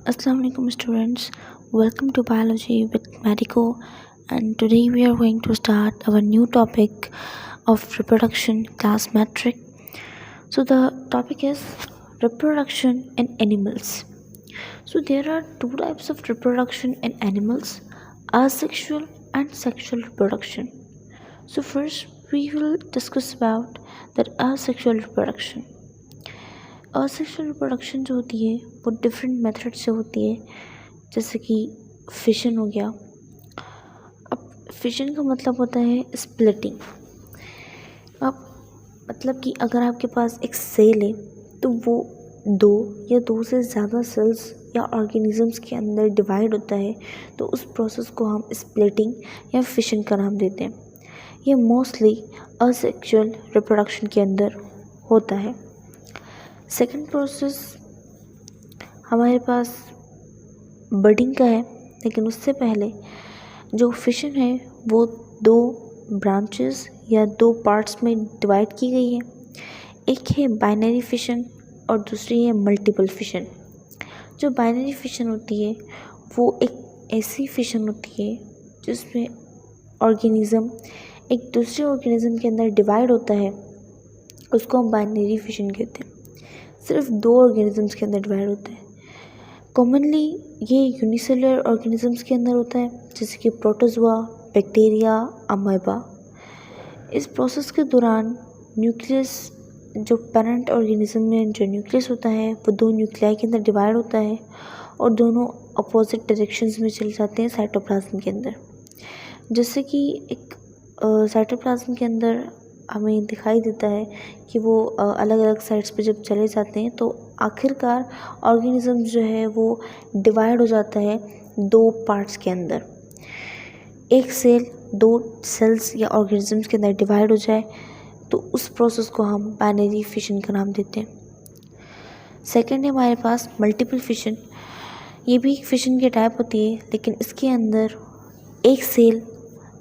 Assalamu alaikum students. Welcome to Biology with Medico, and today we are going to start our new topic of reproduction class metric. So the topic is reproduction in animals. So there are two types of reproduction in animals: asexual and sexual reproduction. So first we will discuss about that asexual reproduction. Asexual reproduction जो होती है वो different method से होती है, जैसे कि fission हो गया। अब फिशन का मतलब होता है स्प्लिटिंग। अब मतलब कि अगर आपके पास एक सेल है तो वो दो या दो से ज़्यादा सेल्स या ऑर्गेनिजम्स के अंदर डिवाइड होता है, तो उस प्रोसेस को हम स्प्लिटिंग या फिशन का नाम देते हैं। ये मोस्टली असेक्सुअल रिप्रोडक्शन के अंदर होता है। सेकंड प्रोसेस हमारे पास बडिंग का है, लेकिन उससे पहले जो फिशन है वो दो ब्रांचेस या दो पार्ट्स में डिवाइड की गई है। एक है बाइनरी फिशन और दूसरी है मल्टीपल फिशन। जो बाइनरी फिशन होती है वो एक ऐसी फिशन होती है जिसमें ऑर्गेनिज़म एक दूसरे ऑर्गेनिज़म के अंदर डिवाइड होता है, उसको हम बाइनरी फिशन कहते हैं। सिर्फ दो ऑर्गेनिजम्स के अंदर डिवाइड होते हैं। कॉमनली ये यूनिसेलुलर ऑर्गेनिजम्स के अंदर होता है, जैसे कि प्रोटोजोआ, बैक्टीरिया, अमीबा। इस प्रोसेस के दौरान न्यूक्लियस, जो पेरेंट ऑर्गेनिज्म में जो न्यूक्लियस होता है वो दो न्यूक्लियाई के अंदर डिवाइड होता है और दोनों अपोजिट डायरेक्शंस में चले जाते हैं साइटोप्लाज्म के अंदर। जैसे कि एक साइटोप्लाज्म के अंदर हमें दिखाई देता है कि वो अलग अलग साइड्स पे जब चले जाते हैं तो आखिरकार ऑर्गेनिज्म जो है वो डिवाइड हो जाता है दो पार्ट्स के अंदर। एक सेल दो सेल्स या ऑर्गेनिजम्स के अंदर डिवाइड हो जाए तो उस प्रोसेस को हम बाइनरी फिशन का नाम देते हैं। सेकंड है हमारे पास मल्टीपल फिशन। ये भी एक फिशन की टाइप होती है, लेकिन इसके अंदर एक सेल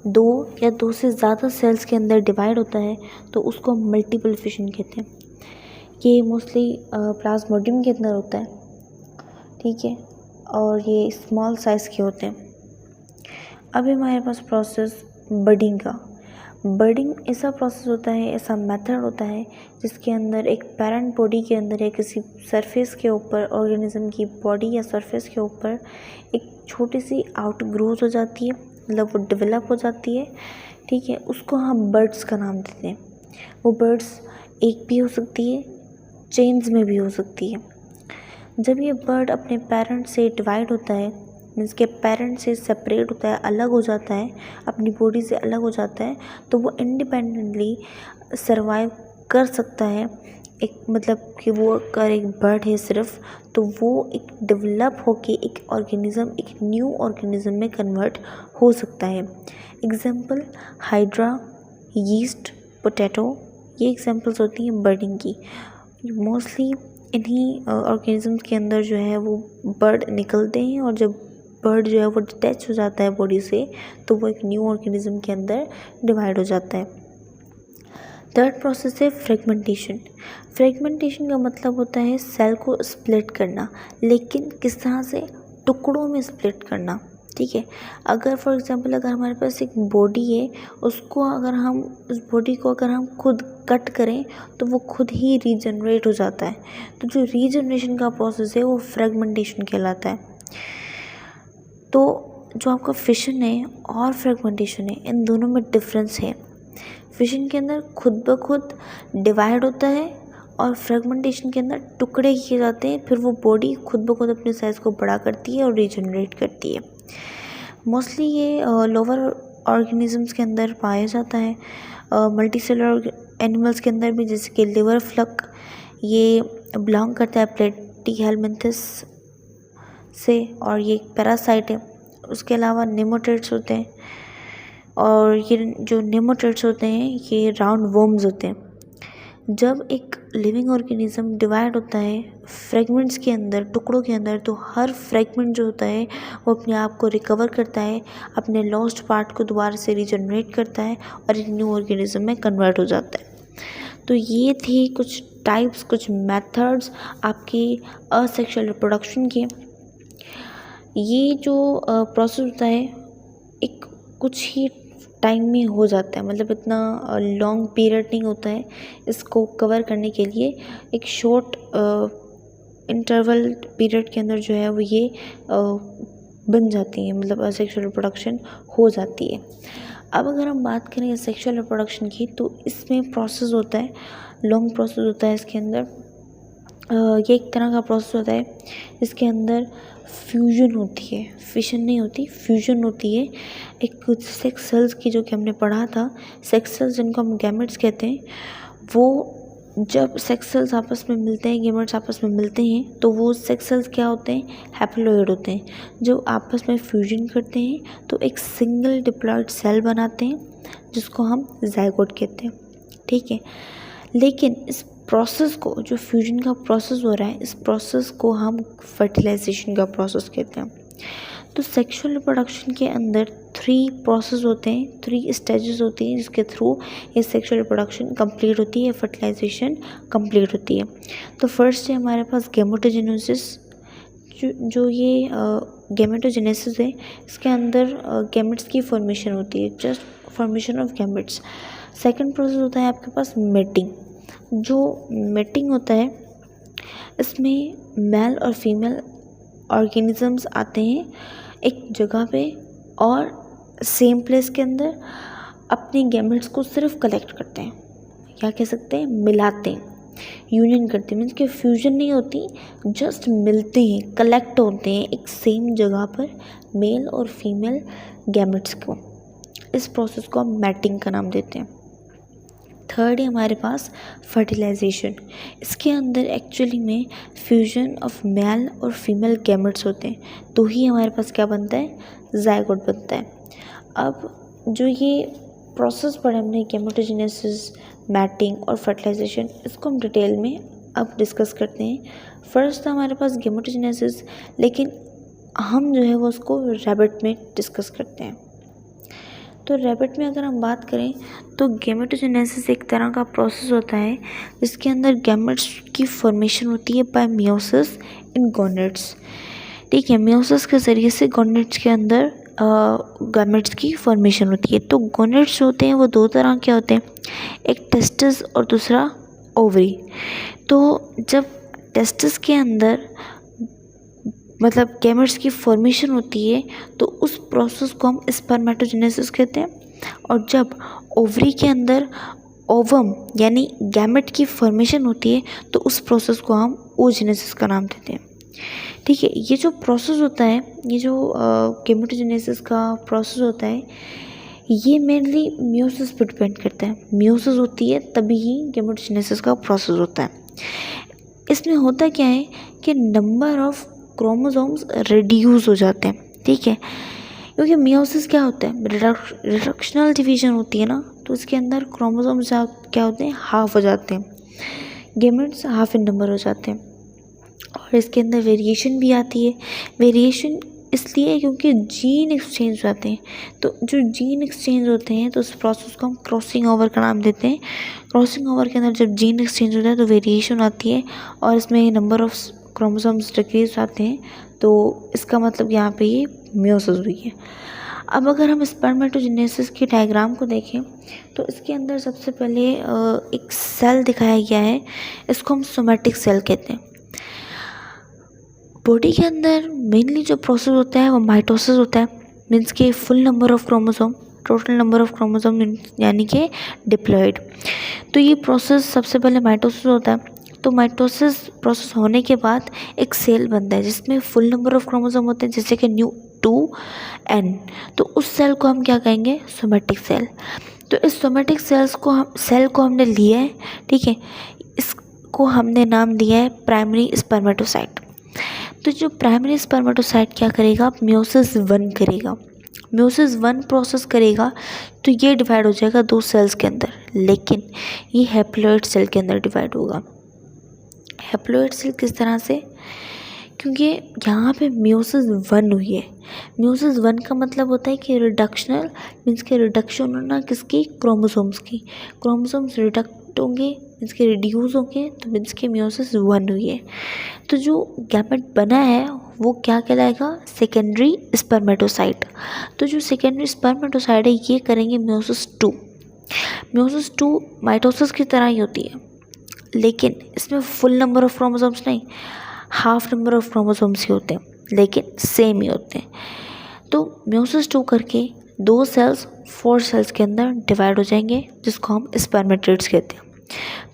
दो या दो से ज़्यादा सेल्स के अंदर डिवाइड होता है, तो उसको हम मल्टीपल फिशन कहते हैं। ये मोस्टली प्लाज्मोडियम के अंदर होता है, ठीक है, और ये स्मॉल साइज़ के होते हैं। अभी हमारे पास प्रोसेस बडिंग का। बडिंग ऐसा प्रोसेस होता है, ऐसा मेथड होता है जिसके अंदर एक पेरेंट बॉडी के अंदर या किसी सरफेस के ऊपर, ऑर्गेनिज्म की बॉडी या सरफेस के ऊपर एक छोटी सी आउट ग्रोथ हो जाती है, मतलब वो डेवलप हो जाती है, ठीक है। उसको हम बर्ड्स का नाम देते हैं। वो बर्ड्स एक भी हो सकती है, चेन्स में भी हो सकती है। जब ये बर्ड अपने पेरेंट से डिवाइड होता है, मीन्स के पेरेंट से सेपरेट होता है, अलग हो जाता है, अपनी बॉडी से अलग हो जाता है, तो वो इंडिपेंडेंटली सर्वाइव कर सकता है। एक मतलब कि वो अगर एक बर्ड है सिर्फ, तो वो एक डेवलप होके एक ऑर्गेनिज़म, एक न्यू ऑर्गेनिज़म में कन्वर्ट हो सकता है। एग्जाम्पल हाइड्रा, यीस्ट, पोटैटो, ये एग्जाम्पल्स होती हैं बर्डिंग की। मोस्टली इन्हीं ऑर्गेनिज़म्स के अंदर जो है वो बर्ड निकलते हैं, और जब बर्ड जो है वो डिटैच हो जाता है बॉडी से, तो वो एक न्यू ऑर्गेनिज़म के अंदर डिवाइड हो जाता है। थर्ड प्रोसेस है फ्रेगमेंटेशन। फ्रेगमेंटेशन का मतलब होता है सेल को स्प्लिट करना, लेकिन किस तरह से? टुकड़ों में स्प्लिट करना, ठीक है। अगर फॉर एग्जांपल अगर हमारे पास एक बॉडी है, उसको अगर हम उस बॉडी को अगर हम खुद कट करें तो वो खुद ही रीजनरेट हो जाता है। तो जो रीजनरेशन का प्रोसेस है वो फ्रेगमेंटेशन कहलाता है। तो जो आपका फिशन है और फ्रेगमेंटेशन है, इन दोनों में डिफरेंस है। फिशन के अंदर खुद ब खुद डिवाइड होता है और फ्रेगमेंटेशन के अंदर टुकड़े किए जाते हैं, फिर वो बॉडी खुद ब खुद अपने साइज़ को बड़ा करती है और रीजनरेट करती है। मोस्टली ये लोअर ऑर्गेनिजम्स के अंदर पाया जाता है, मल्टीसेलुलर एनिमल्स के अंदर भी, जैसे कि लिवर फ्लक, ये बिलोंग करता है प्लेटीहेल्मिन्थस से, और ये एक पैरासाइट है। उसके अलावा नेमाटोड्स होते हैं, और ये जो नेमाटोड्स होते हैं ये राउंड वर्म्स होते हैं। जब एक लिविंग ऑर्गेनिज्म डिवाइड होता है फ्रेगमेंट्स के अंदर, टुकड़ों के अंदर, तो हर फ्रेगमेंट जो होता है वो अपने आप को रिकवर करता है, अपने लॉस्ट पार्ट को दोबारा से रीजनरेट करता है और एक न्यू ऑर्गेनिज्म में कन्वर्ट हो जाता है। तो ये थी कुछ टाइप्स, कुछ मेथड्स आपकी असेक्सुअल रिप्रोडक्शन के। ये जो प्रोसेस होता है एक कुछ ही टाइम में हो जाता है, मतलब इतना लॉन्ग पीरियड नहीं होता है इसको कवर करने के लिए। एक शॉर्ट इंटरवल पीरियड के अंदर जो है वो ये बन जाती है, मतलब सेक्सुअल रिप्रोडक्शन हो जाती है। अब अगर हम बात करें सेक्सुअल रिप्रोडक्शन की, तो इसमें प्रोसेस होता है, लॉन्ग प्रोसेस होता है इसके अंदर। ये एक तरह का प्रोसेस होता है इसके अंदर फ्यूजन होती है, फिशन नहीं होती, फ्यूजन होती है। एक कुछ सेक्स सेल्स की, जो कि हमने पढ़ा था, सेक्स सेल्स जिनको हम गैमेट्स कहते हैं, वो जब सेक्स सेल्स आपस में मिलते हैं, गैमेट्स आपस में मिलते हैं, तो वो सेक्स सेल्स क्या होते हैं, हैप्लोइड होते हैं। जो आपस में फ्यूजन करते हैं तो एक सिंगल डिप्लॉयड सेल बनाते हैं जिसको हम ज़ायगोट कहते हैं, ठीक है। लेकिन इस प्रोसेस को, जो फ्यूजन का प्रोसेस हो रहा है, इस प्रोसेस को हम फर्टिलाइजेशन का प्रोसेस कहते हैं। तो सेक्सुअल रिप्रोडक्शन के अंदर 3 प्रोसेस होते हैं, 3 स्टेजेस होती हैं जिसके थ्रू ये सेक्सुअल रिप्रोडक्शन कंप्लीट होती है, फर्टिलाइजेशन कंप्लीट होती है। तो फर्स्ट है हमारे पास गैमेटोजेनेसिस। जो ये गैमेटोजेनेसिस है, इसके अंदर गैमेट्स की फॉर्मेशन होती है, just formation of gametes. Second process होता है आपके पास मेटिंग। जो मेटिंग होता है, इसमें मेल और फीमेल ऑर्गेनिजम्स आते हैं एक जगह पे और सेम प्लेस के अंदर अपने गैमेट्स को सिर्फ कलेक्ट करते हैं, क्या कह सकते हैं, मिलाते हैं, यूनियन करते हैं। मीन्स कि फ्यूजन नहीं होती, जस्ट मिलते हैं, कलेक्ट होते हैं एक सेम जगह पर मेल और फीमेल गैमेट्स को। इस प्रोसेस को हम मैटिंग का नाम देते हैं। थर्ड है हमारे पास फर्टिलाइजेशन। इसके अंदर एक्चुअली में फ्यूजन ऑफ मेल और फीमेल गैमेट्स होते हैं, तो ही हमारे पास क्या बनता है, ज़ायगोट बनता है। अब जो ये प्रोसेस पढ़े हमने, गैमेटोजेनेसिस, मैटिंग और फर्टिलाइजेशन, इसको हम डिटेल में अब डिस्कस करते हैं। फर्स्ट था हमारे पास गैमेटोजेनेसिस, लेकिन हम जो है वो उसको रैबिट में डिस्कस करते हैं। तो रैबिट में अगर हम बात करें तो गैमेटोजेनेसिस एक तरह का प्रोसेस होता है जिसके अंदर गैमेट्स की फॉर्मेशन होती है बाय मियोसिस इन गोनेट्स, ठीक है। मियोसिस के ज़रिए से गोनेट्स के अंदर गैमेट्स की फॉर्मेशन होती है। तो गोनेट्स होते हैं वो 2 तरह के होते हैं, एक टेस्टिस और दूसरा ओवरी। तो जब टेस्टिस के अंदर मतलब गैमेट्स की फॉर्मेशन होती है तो उस प्रोसेस को हम स्पर्मेटोजेनेसिस कहते हैं। और जब ओवरी के अंदर ओवम यानी गैमेट की फॉर्मेशन होती है तो उस प्रोसेस को हम ओजेनेसिस का नाम देते हैं, ठीक है। ये जो प्रोसेस होता है, ये जो गैमेटोजेनेसिस का प्रोसेस होता है, ये मेनली मियोसिस पर डिपेंड करता है। मियोसिस होती है तभी ही गैमेटोजेनेसिस का प्रोसेस होता है। इसमें होता क्या है कि नंबर ऑफ क्रोमोसोम्स रिड्यूस हो जाते हैं, ठीक है। क्योंकि मियोसिस क्या होता है, रिडक्शनल डिवीजन होती है ना, तो इसके अंदर क्रोमोसोम्स क्या होते हैं, हाफ हो जाते हैं, गैमेट्स हाफ इन नंबर हो जाते हैं। और इसके अंदर वेरिएशन भी आती है। वेरिएशन इसलिए क्योंकि जीन एक्सचेंज हो जाते हैं। तो जो जीन एक्सचेंज होते हैं तो उस प्रोसेस को हम क्रॉसिंग ओवर का नाम देते हैं। क्रॉसिंग ओवर के अंदर जब जीन एक्सचेंज होता है तो वेरिएशन आती है और इसमें नंबर ऑफ क्रोमोसोम्स डिक्रीज आते हैं, तो इसका मतलब यहाँ पे ये मियोसिस हुई है। अब अगर हम स्पर्मेटोजेनेसिस की डायग्राम को देखें तो इसके अंदर सबसे पहले एक सेल दिखाया गया है, इसको हम सोमैटिक सेल कहते हैं। बॉडी के अंदर मेनली जो प्रोसेस होता है वो माइटोसिस होता है, मीन्स के full number of chromosome, total number of chromosome यानी कि डिप्लॉयड। तो ये प्रोसेस सबसे पहले माइटोसिस होता है। तो माइटोसिस प्रोसेस होने के बाद एक सेल बनता है जिसमें फुल नंबर ऑफ क्रोमोसोम होते हैं, जैसे कि NU2N। तो उस सेल को हम क्या कहेंगे, सोमैटिक सेल। तो इस सोमैटिक सेल को हमने लिया है, ठीक है। इसको हमने नाम दिया है प्राइमरी स्पर्मेटोसाइट। तो जो प्राइमरी स्पर्मेटोसाइट क्या करेगा, मियोसिस 1 करेगा। मियोसिस 1 प्रोसेस करेगा तो ये डिवाइड हो जाएगा 2 सेल्स के अंदर, लेकिन ये हैप्लॉइड सेल के अंदर डिवाइड होगा। हैप्लॉइड सेल किस तरह से, क्योंकि यहाँ पे मियोसिस 1 हुई है। मियोसिस 1 का मतलब होता है कि रिडक्शनल, मीन्स के रिडक्शन होना किसकी, क्रोमोसोम्स की। क्रोमोसोम्स रिडक्ट होंगे मीन्स के रिड्यूस होंगे, तो मीन्स के मियोसिस 1 हुई है। तो जो गैमेट बना है वो क्या कहलाएगा, सेकेंडरी स्पर्मेटोसाइट। तो जो सेकेंडरी स्पर्मेटोसाइट है ये करेंगे म्योसिस 2। म्योसिस 2 माइटोसिस की तरह ही होती है, लेकिन इसमें फुल नंबर ऑफ क्रोमोसोम्स नहीं, हाफ नंबर ऑफ क्रोमोसोम्स ही होते हैं, लेकिन सेम ही होते हैं। तो म्योसिस 2 करके 2 सेल्स 4 सेल्स के अंदर डिवाइड हो जाएंगे, जिसको हम स्पर्मेटिड्स कहते हैं।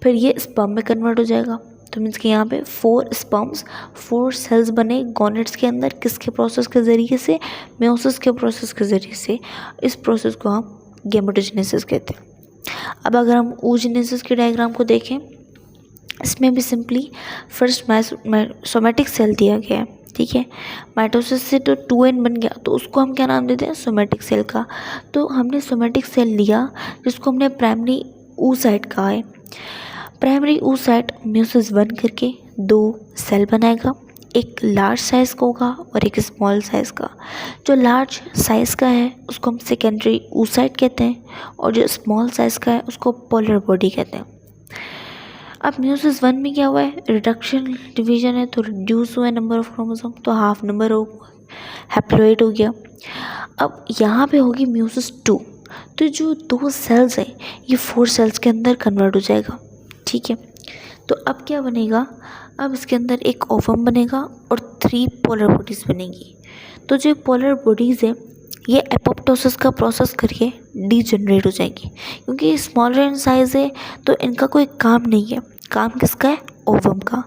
फिर ये स्पर्म में कन्वर्ट हो जाएगा। तो मीन्स कि यहाँ पे 4 स्पर्म्स 4 सेल्स बने गॉनेट्स के अंदर, किसके प्रोसेस के ज़रिए से, म्योसिस के प्रोसेस के ज़रिए से। इस प्रोसेस को हम गैमेटोजेनेसिस कहते हैं। अब अगर हम oogenesis के डायग्राम को देखें, इसमें भी सिंपली फर्स्ट सोमेटिक सेल दिया गया है, ठीक है। माइटोसिस से तो 2n बन गया, तो उसको हम क्या नाम देते हैं, सोमेटिक सेल का। तो हमने सोमेटिक सेल लिया जिसको हमने प्राइमरी oocyte कहा है। प्राइमरी oocyte म्योसिस 1 करके 2 सेल बनाएगा, एक लार्ज साइज़ का होगा और एक स्मॉल साइज़ का। जो लार्ज साइज़ का है उसको हम सेकेंडरी oocyte कहते हैं, और जो स्मॉल साइज़ का है उसको पोलर बॉडी कहते हैं। अब म्योसिस 1 में क्या हुआ है, रिडक्शन डिवीजन है, तो रिड्यूस हुआ है नंबर ऑफ क्रोमोसोम, तो हाफ नंबर हो हैप्लोइड हो गया। अब यहाँ पे होगी म्योसिस 2, तो जो 2 सेल्स हैं ये 4 सेल्स के अंदर कन्वर्ट हो जाएगा, ठीक है। तो अब क्या बनेगा, अब इसके अंदर एक ओवम बनेगा और 3 पोलर बॉडीज़ बनेंगी। तो जो पोलर बॉडीज़ है ये एपोप्टोसिस का प्रोसेस करके डीजनरेट हो जाएंगी, क्योंकि ये स्मॉलर इन साइज़ है तो इनका कोई काम नहीं है। काम किसका है, ओवम का।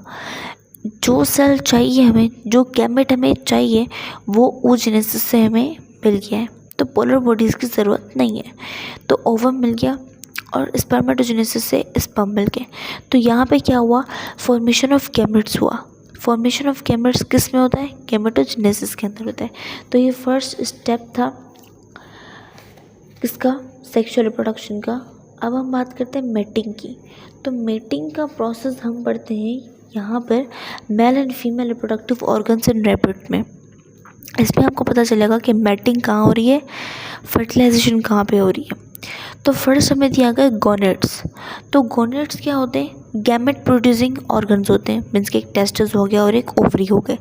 जो सेल चाहिए हमें, जो गैमेट हमें चाहिए, वो oogenesis से हमें मिल गया है, तो पोलर बॉडीज़ की ज़रूरत नहीं है। तो ओवम मिल गया और स्पर्मेटोजेनेसिस से स्पर्म मिल गए। तो यहाँ पे क्या हुआ, फॉर्मेशन ऑफ गैमेट्स हुआ। फॉर्मेशन ऑफ गैमेट्स किस में होता है, गैमेटोजेनेसिस के अंदर होता है। तो ये फर्स्ट स्टेप था किसका, सेक्सुअल रिप्रोडक्शन का। अब हम बात करते हैं मेटिंग की। तो मेटिंग का प्रोसेस हम पढ़ते हैं यहाँ पर male and female reproductive organs in rabbit में। इसमें आपको पता चलेगा कि मेटिंग कहाँ हो रही है, फर्टिलाइजेशन कहाँ पे हो रही है। तो फर्स्ट हमें दिया गया गोनेट्स। तो गोनेट्स क्या होते हैं, गैमेट प्रोड्यूसिंग ऑर्गन्स होते हैं, मीन्स कि एक टेस्टिस हो गया और एक ओवरी हो गए।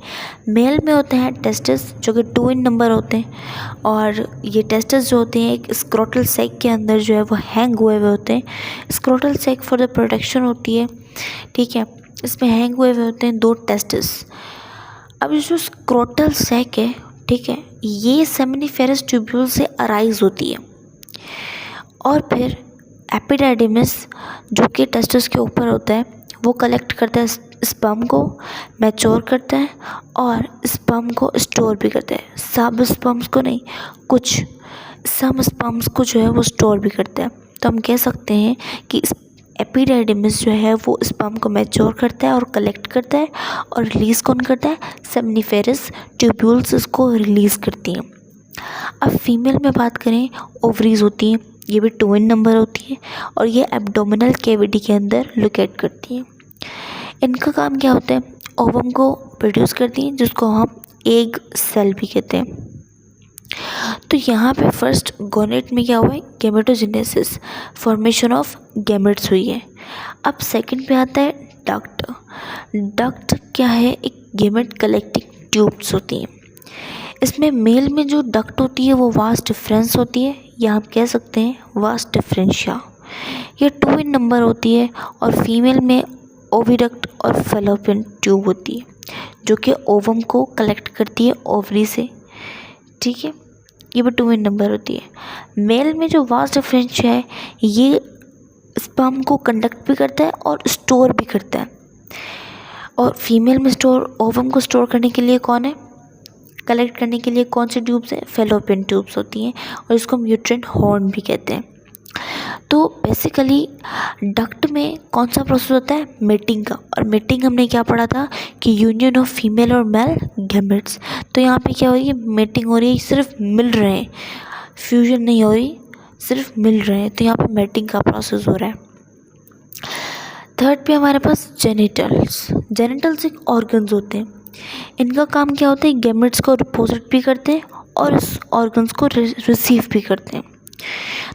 मेल में होते हैं टेस्टिस जो कि 2 इन नंबर होते हैं, और ये टेस्टिस जो होते हैं एक स्क्रोटल सैक के अंदर जो है वो हैंग हुए हुए होते हैं। Scrotal sac for the protection होती है, ठीक है। इसमें हैंग हुए हुए होते हैं 2 टेस्टिस। अब जो स्क्रोटल सैक है, ठीक है, ये सेमिनिफेरस ट्यूब्यूल से अराइज होती है, और फिर एपिडाइडिमिस जो कि टेस्टिस के ऊपर होता है वो कलेक्ट करता है स्पर्म को, मैच्योर करता है और स्पर्म को स्टोर भी करता है। सब स्पर्म्स को नहीं, कुछ सम स्पर्म्स को जो है वो स्टोर भी करता है। तो हम कह सकते हैं कि एपिडाइडिमिस जो है वो स्पर्म को मैच्योर करता है और कलेक्ट करता है, और रिलीज़ कौन करता है, सेमिनिफेरस ट्यूब्यूल्स इसको रिलीज़ करती हैं। अब फीमेल में बात करें, ओवरीज होती हैं, ये भी 2 इन नंबर होती है, और ये एब्डोमिनल कैविटी के अंदर लोकेट करती हैं। इनका काम क्या होता है, ओवम को प्रोड्यूस करती हैं, जिसको हम एग सेल भी कहते हैं। तो यहाँ पे फर्स्ट गोनेट में क्या हुआ है, गैमेटोजेनेसिस, फॉर्मेशन ऑफ गैमेट्स हुई है। अब सेकंड पे आता है डक्ट। डक्ट क्या है, एक गैमेट कलेक्टिंग ट्यूब्स होती हैं। इसमें मेल में जो डक्ट होती है वो वास डिफरेंस होती है, या आप कह सकते हैं वास डिफरेंशिया। ये 2 इन नंबर होती है, और फीमेल में ओविडक्ट और फेलोपियन ट्यूब होती है, जो कि ओवम को कलेक्ट करती है ओवरी से, ठीक है। ये भी 2 इन नंबर होती है। मेल में जो वास डिफरेंशिया है ये स्पर्म को कंडक्ट भी करता है और स्टोर भी करता है, और फीमेल में ओवम को स्टोर करने के लिए कौन है, कलेक्ट करने के लिए कौन सी ट्यूब्स हैं, फेलोपियन ट्यूब्स होती हैं, और इसको हम यूट्राइन हॉर्न भी कहते हैं। तो बेसिकली डक्ट में कौन सा प्रोसेस होता है, मेटिंग का। और मेटिंग हमने क्या पढ़ा था कि यूनियन ऑफ फीमेल और मेल गैमेट्स। तो यहाँ पे क्या हो रही है, मेटिंग हो रही है, सिर्फ मिल रहे हैं, फ्यूजन नहीं हो रही, सिर्फ मिल रहे हैं। तो यहाँ पे मेटिंग का प्रोसेस हो रहा है। थर्ड पे हमारे पास जेनिटल्स। जेनिटल्स एक ऑर्गन्स होते हैं, इनका काम क्या होता है, गैमेट्स को डिपोजिट भी करते हैं और इस ऑर्गन्स को रिसीव भी करते हैं।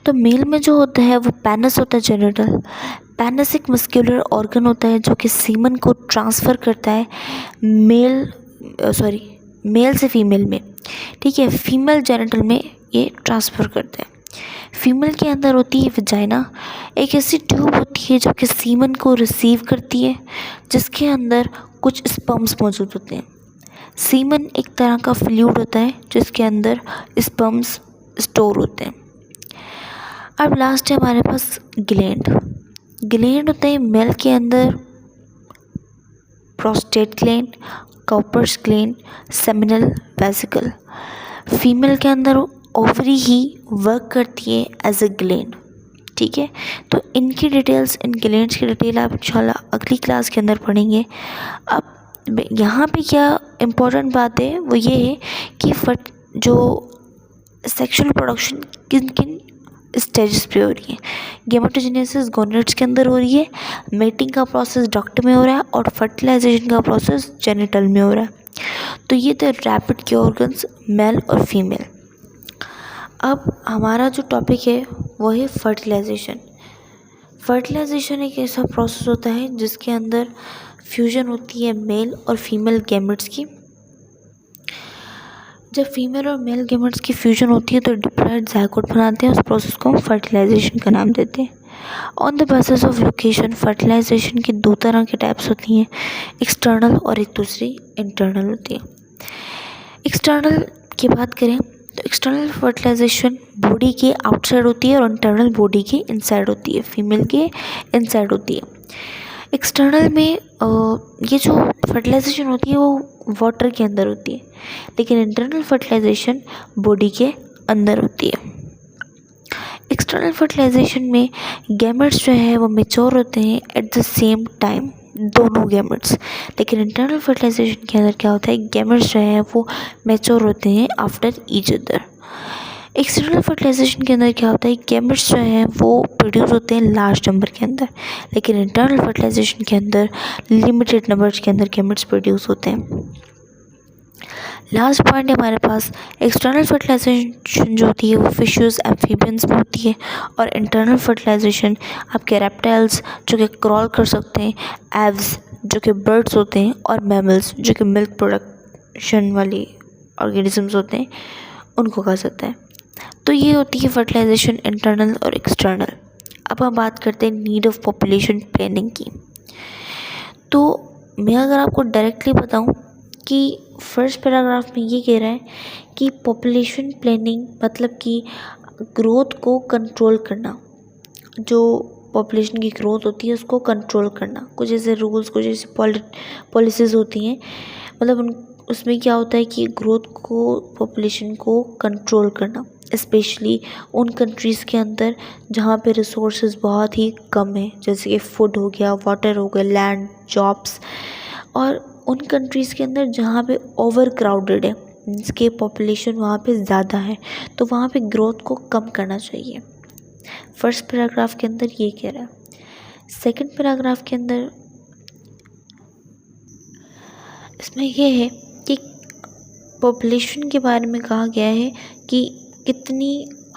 तो मेल में जो होता है वो पेनिस होता है, जेनिटल। पेनिस एक मस्कुलर ऑर्गन होता है जो कि सीमन को ट्रांसफ़र करता है मेल से फीमेल में, ठीक है, फीमेल जेनिटल में ये ट्रांसफ़र करते हैं। फीमेल के अंदर होती है वजाइना, एक ऐसी ट्यूब होती है जो कि सीमन को रिसीव करती है, जिसके अंदर कुछ स्पर्म्स मौजूद होते हैं। सीमन एक तरह का फ्लूइड होता है जिसके अंदर स्पर्म्स स्टोर होते हैं। अब लास्ट है हमारे पास ग्लैंड। ग्लैंड होते हैं मेल के अंदर prostate gland, Cowper's gland, seminal vesicle. Female के अंदर ओवरी ही वर्क करती है एज अ ग्लैंड, ठीक है। तो इनकी डिटेल्स, इन ग्लैंड्स की डिटेल आप इंशाल्लाह अगली क्लास के अंदर पढ़ेंगे। अब यहाँ पे क्या इम्पोर्टेंट बात है वो ये है कि जो सेक्सुअल प्रोडक्शन किन किन स्टेजेस पे हो रही है। गेमेटोजेनेसिस गोनेड्स के अंदर हो रही है, मेटिंग का प्रोसेस डक्ट में हो रहा है और फर्टिलाइजेशन का प्रोसेस जेनिटल में हो रहा है। तो ये थे रैपिड के ऑर्गन्स मेल और फीमेल। अब हमारा जो टॉपिक है वो है फर्टिलाइजेशन। फर्टिलाइजेशन एक ऐसा प्रोसेस होता है जिसके अंदर फ्यूजन होती है मेल और फीमेल गैमेट्स की। जब फीमेल और मेल गैमेट्स की फ्यूजन होती है तो डिप्लॉयड ज़ायगोट बनाते हैं। उस प्रोसेस को हम फर्टिलाइजेशन का नाम देते हैं। On the basis of location fertilization की दो तरह के टाइप्स होती हैं, एक्सटर्नल और एक दूसरी इंटरनल होती है। एक्सटर्नल की बात करें तो एक्सटर्नल फर्टिलाइजेशन बॉडी के आउटसाइड होती है और इंटरनल बॉडी के इनसाइड होती है, फीमेल के इनसाइड होती है। एक्सटर्नल में ये जो फर्टिलाइजेशन होती है वो वाटर के अंदर होती है, लेकिन इंटरनल फर्टिलाइजेशन बॉडी के अंदर होती है। एक्सटर्नल फर्टिलाइजेशन में गैमेट्स जो है वो मैच्योर होते हैं एट द सेम टाइम, दोनों गैमेट्स। लेकिन इंटरनल फर्टिलाइजेशन के अंदर क्या होता है, गैमेट्स जो है वो मैच्योर होते हैं after each other. External fertilization के अंदर क्या होता है, गैमेट्स जो हैं वो प्रोड्यूस होते हैं लार्ज नंबर के अंदर, लेकिन इंटरनल फर्टिलाइजेशन के अंदर लिमिटेड नंबर्स के अंदर गैमेट्स प्रोड्यूस होते हैं। लास्ट पॉइंट है हमारे पास, एक्सटर्नल फर्टिलाइजेशन जो होती है वो फिशेस एम्फीबियंस में होती है, और इंटरनल फर्टिलाइजेशन आपके रेप्टाइल्स जो कि क्रॉल कर सकते हैं, एव्स जो कि बर्ड्स होते हैं, और मैमल्स जो कि मिल्क प्रोडक्शन वाली ऑर्गेनिजम्स होते हैं उनको कर सकते हैं। तो ये होती है फर्टिलाइजेशन इंटरनल और एक्सटर्नल। अब हम बात करते हैं नीड ऑफ पॉपुलेशन प्लानिंग की। तो मैं अगर आपको डायरेक्टली बताऊं कि फर्स्ट पैराग्राफ में ये कह रहा है कि पॉपुलेशन प्लानिंग मतलब कि ग्रोथ को कंट्रोल करना, जो पॉपुलेशन की ग्रोथ होती है उसको कंट्रोल करना। कुछ ऐसे रूल्स, कुछ ऐसी पॉलिसीज़ होती हैं, मतलब उसमें क्या होता है कि ग्रोथ को, पॉपुलेशन को कंट्रोल करना, स्पेशली उन कंट्रीज़ के अंदर जहाँ पे रिसोर्सेज बहुत ही कम है, जैसे कि फूड हो गया, वाटर हो गया, लैंड, जॉब्स, और उन कंट्रीज़ के अंदर जहाँ पे ओवर क्राउडेड है, जिसके पॉपुलेशन वहाँ पे ज़्यादा है, तो वहाँ पे ग्रोथ को कम करना चाहिए। फर्स्ट पैराग्राफ के अंदर ये कह रहा है। सेकंड पैराग्राफ के अंदर इसमें ये है कि पॉपुलेशन के बारे में कहा गया है कि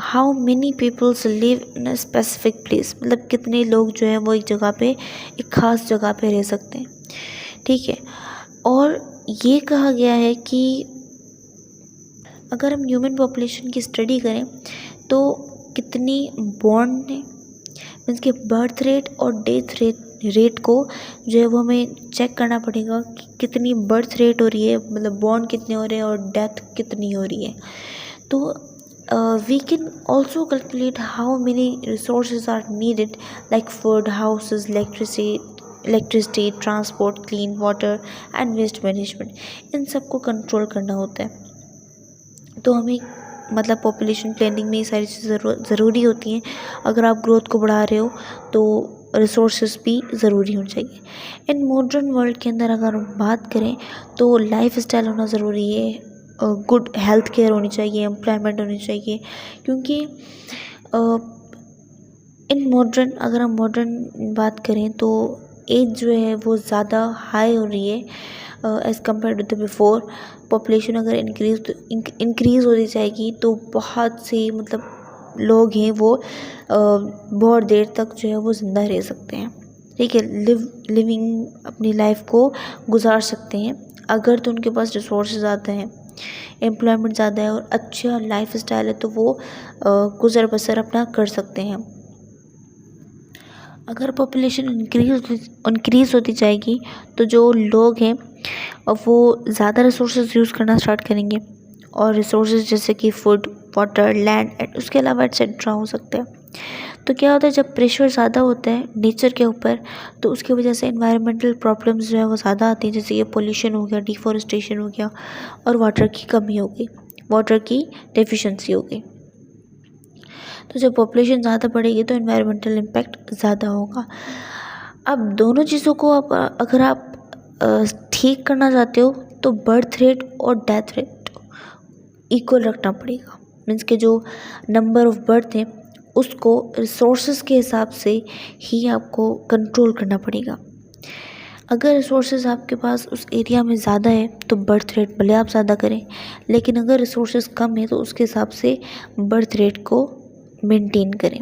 how many peoples live in a specific place, मतलब कितने लोग जो हैं वो एक जगह पे, एक ख़ास जगह पे रह सकते हैं, ठीक है। और ये कहा गया है कि अगर हम ह्यूमन पॉपुलेशन की स्टडी करें तो कितनी बॉर्न है, मीन्स के बर्थ रेट और डेथ रेट को जो है वो हमें चेक करना पड़ेगा कि कितनी बर्थ रेट हो रही है, मतलब बॉर्न कितने हो रहे हैं और डेथ कितनी हो रही है। तो we can also calculate how many resources are needed like food, houses, electricity, transport, clean water and waste management। इन सब को कंट्रोल करना होता है। तो हमें मतलब पॉपुलेशन प्लानिंग में ये सारी चीज़ें ज़रूरी होती हैं। अगर आप ग्रोथ को बढ़ा रहे हो तो रिसोर्सेज भी ज़रूरी होने चाहिए। इन मॉडर्न वर्ल्ड के अंदर अगर हम बात करें तो लाइफ स्टाइल होना ज़रूरी है, गुड हेल्थ केयर होनी चाहिए, एम्प्लॉयमेंट होनी चाहिए, क्योंकि अगर हम मॉडर्न बात करें तो एज जो है वो ज़्यादा हाई हो रही है as compare to the before. Population अगर इंक्रीज़ होती जाएगी तो बहुत से मतलब लोग हैं वो बहुत देर तक जो है वो ज़िंदा रह सकते हैं, ठीक है, लिविंग अपनी लाइफ को गुजार सकते हैं अगर तो उनके पास रिसोर्स ज़्यादा हैं, एम्प्लॉयमेंट ज़्यादा है और अच्छा लाइफ स्टाइल है तो वो गुज़र बसर अपना कर सकते हैं। अगर पॉपुलेशन इंक्रीज़ होती जाएगी तो जो लोग हैं वो ज़्यादा रिसोर्सेज यूज़ करना स्टार्ट करेंगे, और रिसोर्सेज जैसे कि फूड, वाटर, लैंड एंड उसके अलावा एट्सेट्रा हो सकते हैं। तो क्या होता है, जब प्रेशर ज़्यादा होता है नेचर के ऊपर तो उसकी वजह से इन्वायरमेंटल प्रॉब्लम्स जो है वो ज़्यादा आती हैं, जैसे ये पोल्यूशन हो गया, डिफॉरेस्टेशन हो गया और वाटर की कमी हो गई, वाटर की डेफिशिएंसी हो गई। तो जब पॉपुलेशन ज़्यादा बढ़ेगी तो इन्वायरमेंटल इम्पैक्ट ज़्यादा होगा। अब दोनों चीज़ों को अगर आप ठीक करना चाहते हो तो बर्थ रेट और डेथ रेट इक्वल रखना पड़ेगा। मीन्स के जो नंबर ऑफ बर्थ है उसको रिसोर्सेज के हिसाब से ही आपको कंट्रोल करना पड़ेगा। अगर रिसोर्सेज आपके पास उस एरिया में ज़्यादा है तो बर्थ रेट भले आप ज़्यादा करें, लेकिन अगर रिसोर्सेज कम है तो उसके हिसाब से बर्थ रेट को मेंटेन करें।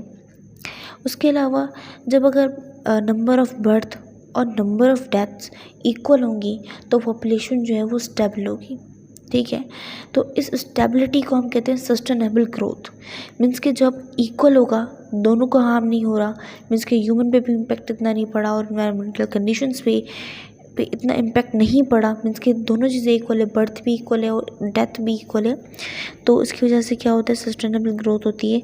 उसके अलावा जब अगर नंबर ऑफ़ बर्थ और नंबर ऑफ़ डेथ्स इक्वल होंगी तो पॉपुलेशन जो है वो स्टेबल होगी। ठीक है, तो इस स्टेबिलिटी को हम कहते हैं सस्टेनेबल ग्रोथ। मीन्स कि जब इक्वल होगा, दोनों को हार्म नहीं हो रहा, मीन्स कि ह्यूमन पे भी इम्पैक्ट इतना नहीं पड़ा और इन्वायरमेंटल कंडीशंस पे इतना इम्पैक्ट नहीं पड़ा, मीन्स कि दोनों चीज़ें इक्वल है, बर्थ भी इक्वल है और डेथ भी इक्वल है, तो इसकी वजह से क्या होता है, सस्टेनेबल ग्रोथ होती है,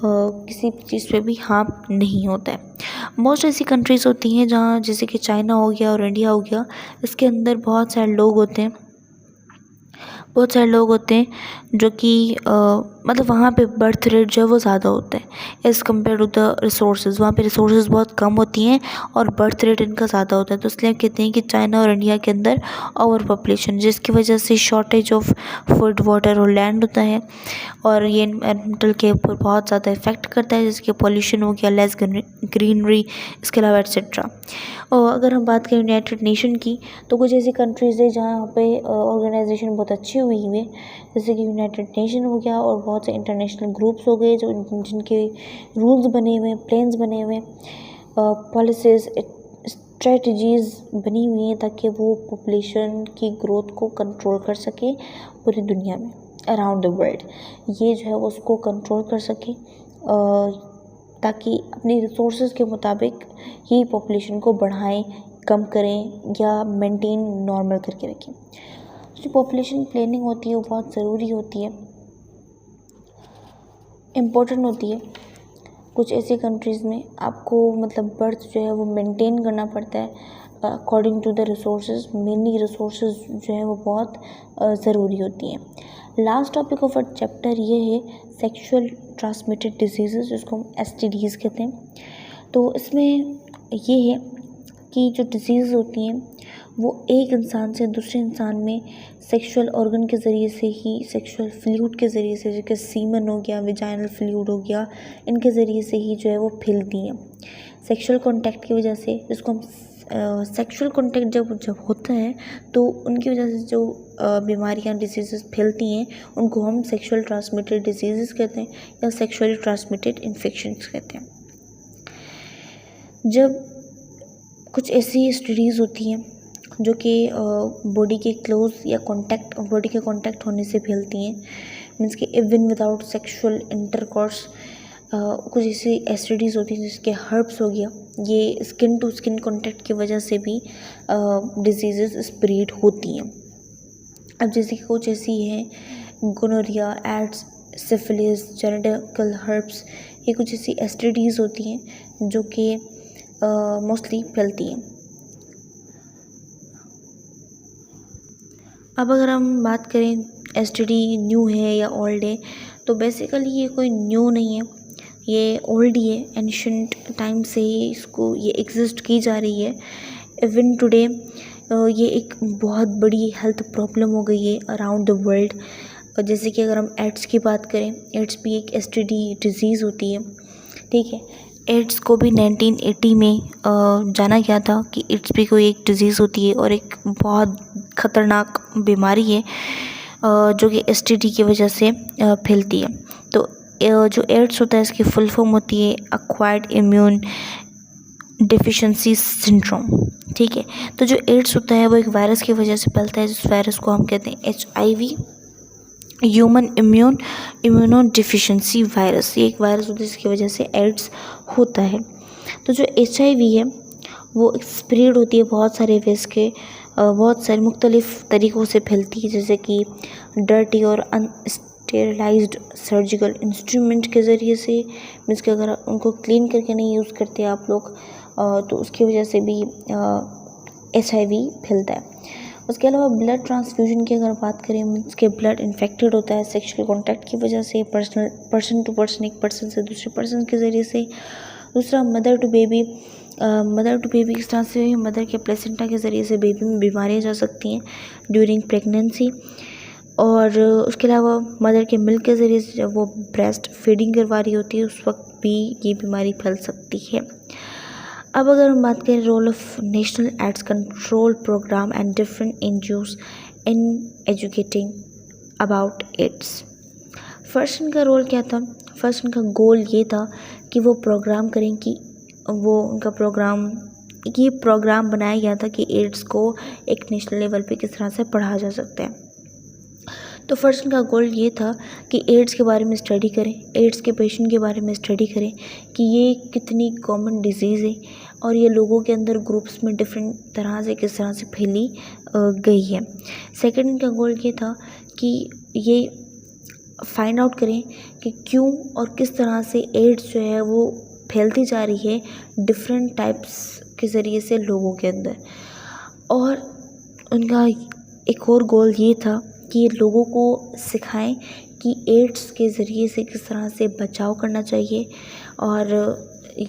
किसी चीज़ पे भी हार्म नहीं होता है। मोस्ट ऐसी कंट्रीज़ होती हैं जहाँ, जैसे कि चाइना हो गया और इंडिया हो गया, इसके अंदर बहुत सारे लोग होते हैं जो कि मतलब वहाँ पे बर्थ रेट जो है वो ज़्यादा होता है as compare to the resources. वहाँ पे रिसोर्सेज बहुत कम होती हैं और बर्थ रेट इनका ज़्यादा होता है, तो इसलिए कहते हैं कि चाइना और इंडिया के अंदर ओवर पॉपुलेशन, जिसकी वजह से शॉर्टेज ऑफ फूड, वाटर और लैंड होता है, और ये एनवायरमेंटल के ऊपर बहुत ज़्यादा इफेक्ट करता है, जैसे कि पॉल्यूशन हो गया, लेस ग्रीनरी, इसके अलावा एट्सेट्रा। और अगर हम बात करें यूनाइटेड नेशन की, तो कुछ ऐसी कंट्रीज़ है जहाँ पे ऑर्गेनाइजेशन बहुत अच्छी हुई है, जैसे कि यूनाइटेड नेशन हो गया और बहुत से इंटरनेशनल ग्रुप्स हो गए जो जिनके रूल्स बने हुए हैं, प्लान्स बने हुए हैं, पॉलिसीज़, स्ट्रेटजीज़ बनी हुई हैं ताकि वो पॉपुलेशन की ग्रोथ को कंट्रोल कर सके पूरी दुनिया में, अराउंड द वर्ल्ड। ये जो है वो उसको कंट्रोल कर सके ताकि अपने रिसोर्सेज के मुताबिक ही पॉपुलेशन को बढ़ाएं, कम करें या मेंटेन नॉर्मल करके रखें। जो पॉपुलेशन प्लानिंग होती है वो बहुत ज़रूरी होती है, इम्पोर्टेंट होती है। कुछ ऐसी कंट्रीज़ में आपको मतलब बर्थ जो है वो मेंटेन करना पड़ता है according to the resources. Mainly resources जो है वो बहुत ज़रूरी होती हैं। Last topic of our chapter ये है सेक्सुअल ट्रांसमिटेड डिजीज़ेस, जिसको हम STDs कहते हैं। तो इसमें ये है कि जो डिजीज़ होती हैं वो एक इंसान से दूसरे इंसान में सेक्सुअल ऑर्गन के ज़रिए से ही, सेक्सुअल फ्लूइड के ज़रिए से, जैसे सीमन हो गया, विजाइनल फ्लूइड हो गया, इनके ज़रिए से ही जो है वो फैलती हैं सेक्सुअल कॉन्टैक्ट की वजह से। जिसको हम सेक्सुअल कॉन्टैक्ट जब होता है तो उनकी वजह से जो बीमारियां, डिजीज़ेस फैलती हैं उनको हम सेक्सुअल ट्रांसमिटेड डिजीज़ेस कहते हैं या सेक्सुअली ट्रांसमिटेड इन्फेक्शंस कहते हैं। जब कुछ ऐसी स्टडीज़ होती हैं जो कि बॉडी के क्लोज या बॉडी के कांटेक्ट होने से फैलती हैं, मीन्स कि इवन विदाउट सेक्सुअल इंटरकोर्स, कुछ ऐसी एसटीडीज़ होती हैं जिसके हर्ब्स हो गया, ये स्किन टू स्किन कांटेक्ट की वजह से भी डिजीज़ेस स्प्रेड होती हैं। अब जैसे कि कुछ ऐसी हैं gonorrhoea, AIDS, syphilis, genetical herbs, ये कुछ ऐसी एसटीडीज़ होती हैं जो कि मोस्टली फैलती हैं। अब अगर हम बात करें STD न्यू है या ओल्ड है, तो बेसिकली ये कोई न्यू नहीं है, ये ओल्ड ही है। एंशिएंट टाइम से ही ये एग्जिस्ट की जा रही है। इवन टुडे ये एक बहुत बड़ी हेल्थ प्रॉब्लम हो गई है अराउंड द वर्ल्ड। जैसे कि अगर हम एड्स की बात करें, एड्स भी एक STD डिजीज़ होती है। ठीक है, एड्स को भी 1980 में जाना गया था कि एड्स भी कोई एक डिज़ीज़ होती है और एक बहुत ख़तरनाक बीमारी है जो कि STD की वजह से फैलती है। तो जो एड्स होता है इसकी फुल फॉर्म होती है एक्वायर्ड इम्यून डिफिशिएंसी सिंड्रोम। ठीक है, तो जो एड्स होता है वो एक वायरस की वजह से फैलता है, जिस वायरस को हम कहते हैं HIV, human immuno deficiency virus. ये एक वायरस होता है जिसकी वजह से एड्स होता है। तो जो HIV है वो स्प्रेड होती है बहुत सारे वेज के, बहुत सारे मुख्तलिफ तरीक़ों से फैलती है, जैसे कि डर्टी और अनस्टेरिलाइज्ड सर्जिकल इंस्ट्रूमेंट के ज़रिए से। मीन्स कि अगर उनको क्लीन करके नहीं यूज़ करते आप लोग तो उसकी वजह से भी HIV फैलता है। उसके अलावा ब्लड ट्रांसफ्यूजन की अगर बात करें, मीन्स के ब्लड इन्फेक्टेड होता है सेक्सुअल कॉन्टैक्ट की वजह से, पर्सन टू पर्सन, एक पर्सन से दूसरे पर्सन के ज़रिए से। दूसरा मदर टू बेबी किस तरह से मदर के प्लेसेंटा के ज़रिए से बेबी में बीमारियाँ जा सकती हैं ड्यूरिंग प्रेगनेंसी। और उसके अलावा मदर के मिल्क के ज़रिए से जब वो ब्रेस्ट फीडिंग करवा रही होती है उस वक्त भी ये बीमारी फैल सकती है। अब अगर हम बात करें role of national AIDS control programme and different NGOs in educating about AIDS. First इनका रोल क्या था? फर्स्ट इनका गोल ये था कि वो प्रोग्राम करें कि ये प्रोग्राम बनाया गया था कि एड्स को एक नेशनल लेवल पे किस तरह से पढ़ाया जा सकता है। तो फर्स्ट इनका गोल ये था कि एड्स के बारे में स्टडी करें, एड्स के पेशेंट के बारे में स्टडी करें कि ये कितनी कॉमन डिजीज़ है और ये लोगों के अंदर ग्रुप्स में डिफरेंट तरह से किस तरह से फैली गई है। सेकंड इनका गोल ये था कि ये फाइंड आउट करें कि क्यों और किस तरह से एड्स जो है वो फैलती जा रही है डिफरेंट टाइप्स के ज़रिए से लोगों के अंदर। और उनका एक और गोल ये था कि ये लोगों को सिखाएं कि एड्स के ज़रिए से किस तरह से बचाव करना चाहिए, और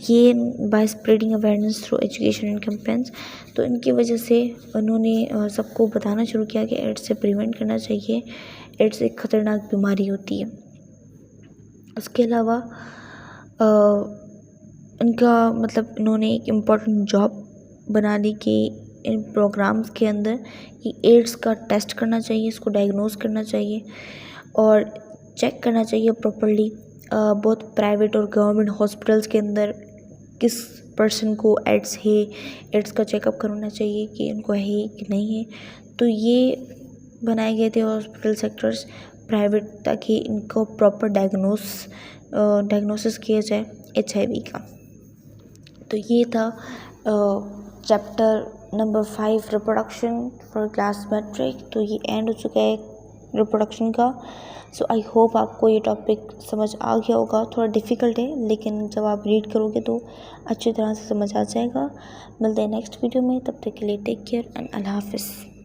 ये by spreading awareness through education and campaigns. तो इनकी वजह से उन्होंने सबको बताना शुरू किया कि एड्स से प्रिवेंट करना चाहिए, एड्स एक ख़तरनाक बीमारी होती है। उसके अलावा इन्होंने एक इम्पॉर्टेंट जॉब बना ली कि इन प्रोग्राम्स के अंदर कि एड्स का टेस्ट करना चाहिए, इसको डायग्नोस करना चाहिए और चेक करना चाहिए प्रॉपर्ली बहुत प्राइवेट और गवर्नमेंट हॉस्पिटल्स के अंदर किस पर्सन को एड्स है, एड्स का चेकअप करवाना चाहिए कि इनको है कि नहीं है। तो ये बनाए गए थे हॉस्पिटल सेक्टर्स प्राइवेट, ताकि इनको प्रॉपर डायग्नोसिस किया जाए HIV का। तो ये था chapter number 5 reproduction for class matric. तो ये एंड हो चुका है रिप्रोडक्शन का। सो आई होप आपको ये टॉपिक समझ आ गया होगा। थोड़ा डिफ़िकल्ट है लेकिन जब आप रीड करोगे तो अच्छी तरह से समझ आ जाएगा। मिलते हैं नेक्स्ट वीडियो में, तब तक के लिए टेक केयर एंड अल्लाह हाफिज़।